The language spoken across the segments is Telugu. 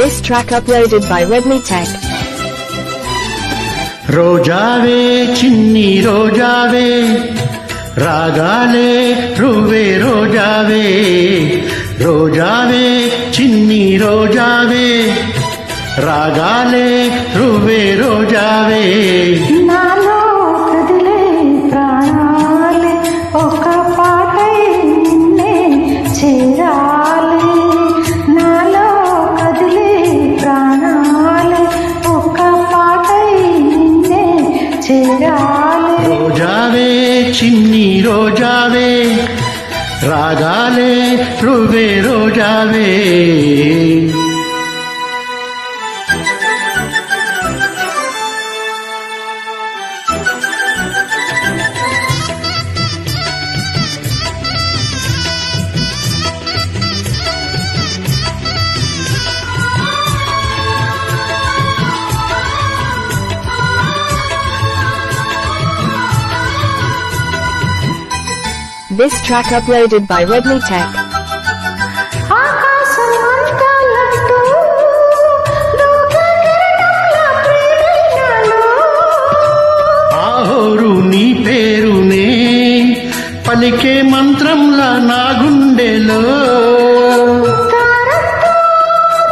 This track uploaded by Redmi Tech. రోజావే చిన్ని రోజావే రాగాలే రువే రోజావే రోజావే చిన్ని రోజావే రాగాలే రువే రోజావే నాలో కదిలే ప్రాణాలే ఒక పాటై నిన్నే చేరాలి నాలో కదిలే ప్రాణాలే ఒక పాటై నిన్నే చేరాలి రోజావే చిన్ని రోజావే రాగాలే రువే రోజావే This track uploaded by Redmi Tech. ఆకాశం అంతాలంటూ లోక కిరణంలా ప్రేమైనాను ఆహోరు నీ పేరునే పలికే మంత్రంలా నా గుండెలో తారతో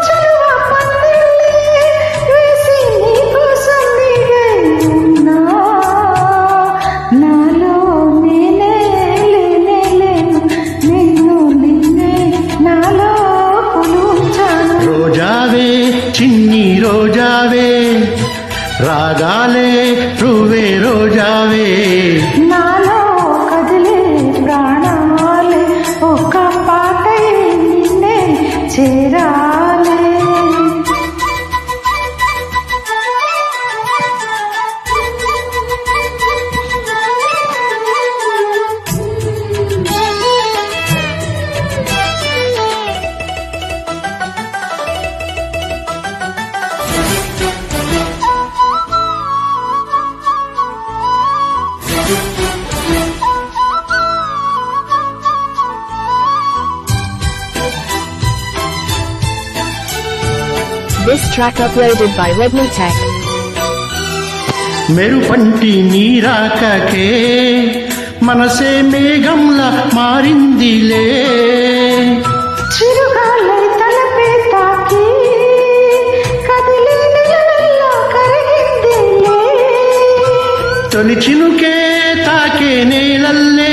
చలువ పందిళ్ళే వేసి నీకోసం దిగై ఉన్నా నాలో నేనే లేను నిన్ను నిన్నే నాలో కొలుచాను రోజావే చిన్ని రోజావే రాగాలే రువే రోజావే నాలో కదిలే ప్రాణాలే ఒక పాటై నిన్నే చేరాలే This track uploaded by Redmi Tech. మెరుపంటి నీరాకకే మనసే మేఘంలా మారిందిలే చిరుగాలై తలపే తాకి కదిలే నెలవెల్లా కరిగిందిలే తొలి చినుకే తాకే నేలల్లే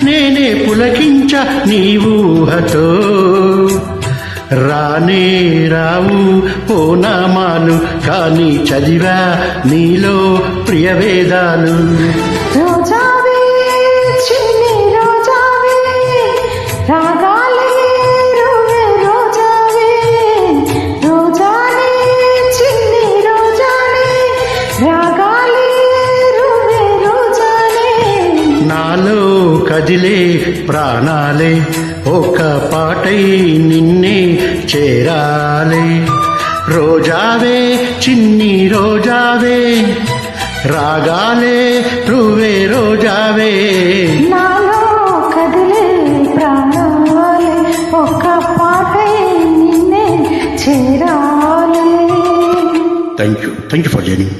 నేనే పులకించ నీ ఊహతో రానే రావు ఓ నామాలు కానీ చదివా నీలో ప్రియవేదాలు రోజావే చిన్ని రోజావే రాగాలే రువే రోజావే రోజానే చిన్ని రోజానే రాగాలే రువే రోజానే నాలో కదిలే ప్రాణాలే ఒక పాటై నిన్నే చేరాలే రోజావే చిన్ని రోజావే రాగాలే రువే రోజావే నాలో కదిలే ప్రాణాలే ఒక పాటై నిన్నే చేరాలే థ్యాంక్ యూ ఫర్ జాయినింగ్